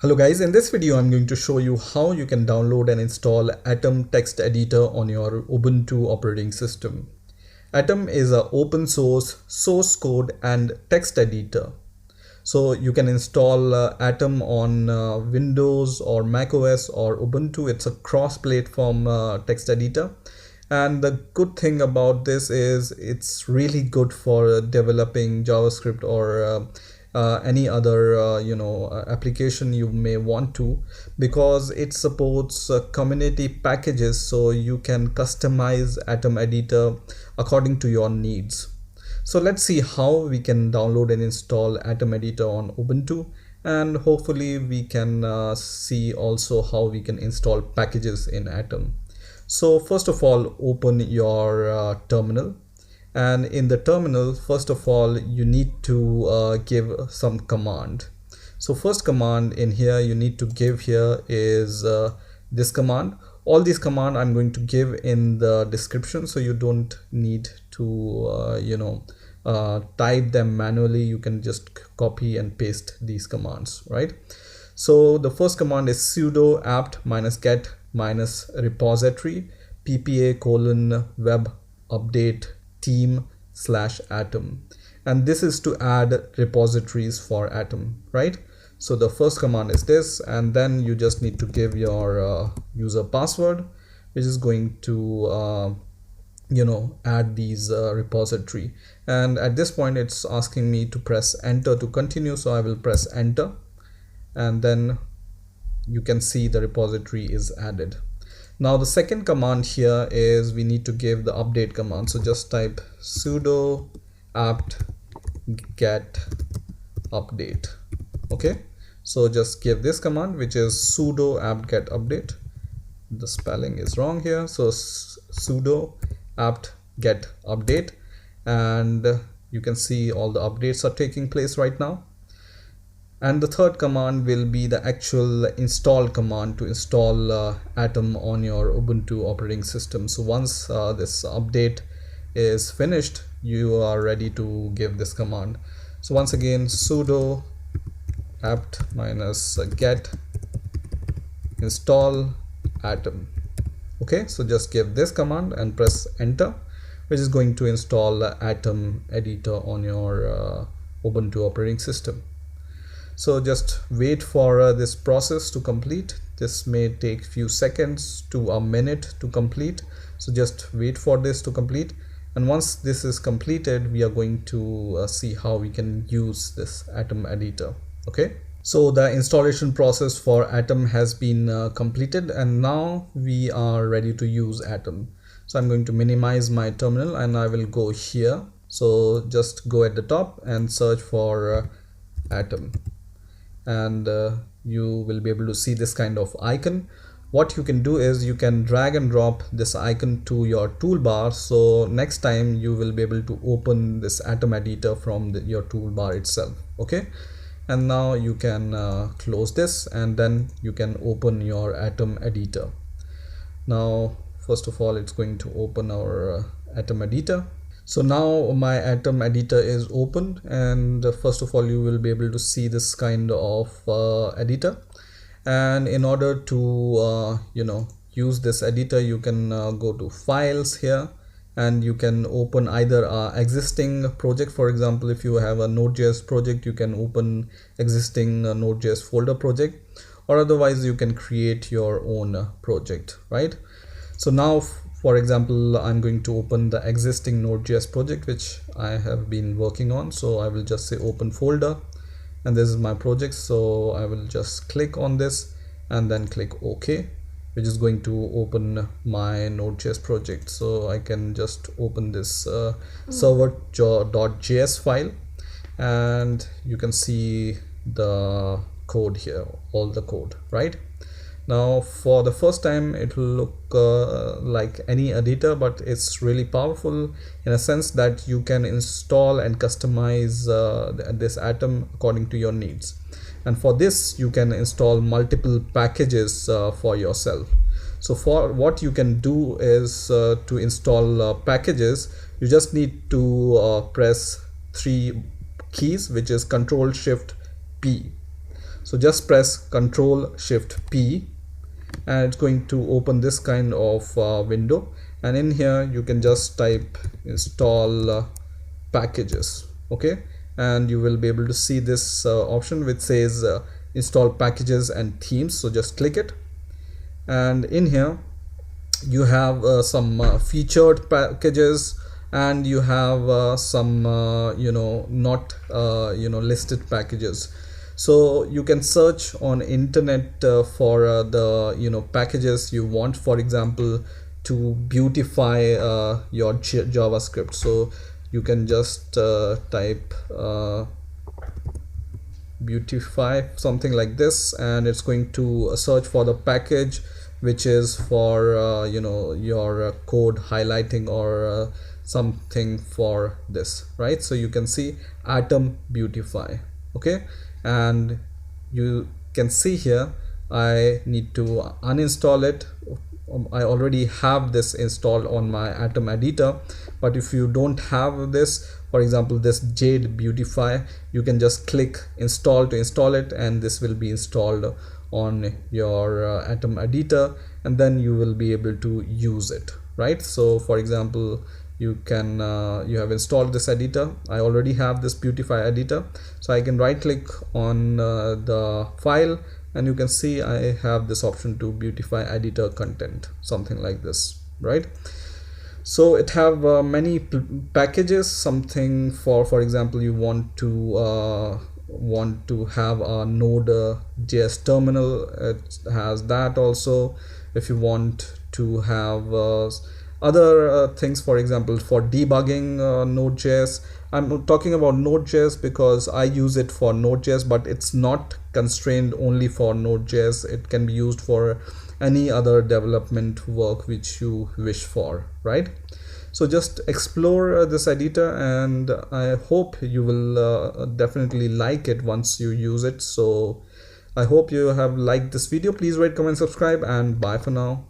Hello guys, in this video I'm going to show you how you can download and install Atom text editor on your Ubuntu operating system. Atom is an open source code and text editor. So you can install Atom on Windows or Mac OS or Ubuntu. It's a cross-platform text editor. And the good thing about this is it's really good for developing JavaScript or any other application you may want to, because it supports community packages, so you can customize Atom editor according to your needs. So let's see how we can download and install Atom editor on Ubuntu, and hopefully we can see also how we can install packages in Atom. So first of all, open your terminal. And in the terminal, first of all, you need to give some command. So first command in here you need to give here is this command. All these command I'm going to give in the description, so you don't need to type them manually. You can just copy and paste these commands, right? So the first command is sudo apt-get -repository ppa:/web update team/atom, and this is to add repositories for Atom, right? So the first command is this, and then you just need to give your user password, which is going to add these repository. And at this point it's asking me to press enter to continue, so I will press enter, and then you can see the repository is added. Now the second command here is we need to give the update command. So just type sudo apt-get update. Okay, so just give this command, which is sudo apt-get update. The spelling is wrong here, so sudo apt-get update, and you can see all the updates are taking place right now. And the third command will be the actual install command to install Atom on your Ubuntu operating system. So once this update is finished, you are ready to give this command. So once again, sudo apt-get install Atom. Okay, so just give this command and press enter, which is going to install Atom editor on your Ubuntu operating system. So just wait for this process to complete. This may take few seconds to a minute to complete. So just wait for this to complete. And once this is completed, we are going to see how we can use this Atom editor. Okay. So the installation process for Atom has been completed, and now we are ready to use Atom. So I'm going to minimize my terminal and I will go here. So just go at the top and search for Atom. And you will be able to see this kind of icon. What you can do is you can drag and drop this icon to your toolbar, so next time you will be able to open this Atom editor from your toolbar itself. Okay, and now you can close this, and then you can open your Atom editor. Now first of all, it's going to open our Atom editor. So now my Atom editor is open, and first of all you will be able to see this kind of editor. And in order to use this editor, you can go to files here, and you can open either existing project. For example, if you have a Node.js project, you can open existing Node.js folder project, or otherwise you can create your own project, right? So now, for example, I'm going to open the existing Node.js project which I have been working on. So I will just say open folder, and this is my project. So I will just click on this and then click OK, which is going to open my Node.js project. So I can just open this server.js file, and you can see the code here, all the code, right? Now for the first time it will look like any editor, but it's really powerful in a sense that you can install and customize this Atom according to your needs. And for this you can install multiple packages for yourself. So for what you can do is to install packages, you just need to press 3 keys, which is Ctrl Shift P. So just press Ctrl Shift P and it's going to open this kind of window, and in here you can just type install packages. Okay, and you will be able to see this option which says install packages and themes. So just click it, and in here you have some featured packages, and you have some not listed packages. So you can search on internet for the packages you want, for example to beautify your JavaScript. So you can just type beautify, something like this, and it's going to search for the package which is for your code highlighting or something for this, right? So you can see Atom Beautify. Okay, and you can see here I need to uninstall it. I already have this installed on my Atom editor, but if you don't have this, for example this Jade Beautify, you can just click install to install it, and this will be installed on your Atom editor, and then you will be able to use it, right? So for example you can you have installed this editor. I already have this Beautify editor, so I can right click on the file, and you can see I have this option to beautify editor content, something like this, right? So it have many packages, something for example you want to have a Node.js terminal, it has that also. If you want to have other things, for example for debugging Node.js. I'm talking about Node.js because I use it for Node.js, but it's not constrained only for Node.js. It can be used for any other development work which you wish for, right? So just explore this editor, and I hope you will definitely like it once you use it. So I hope you have liked this video. Please rate, comment, subscribe, and bye for now.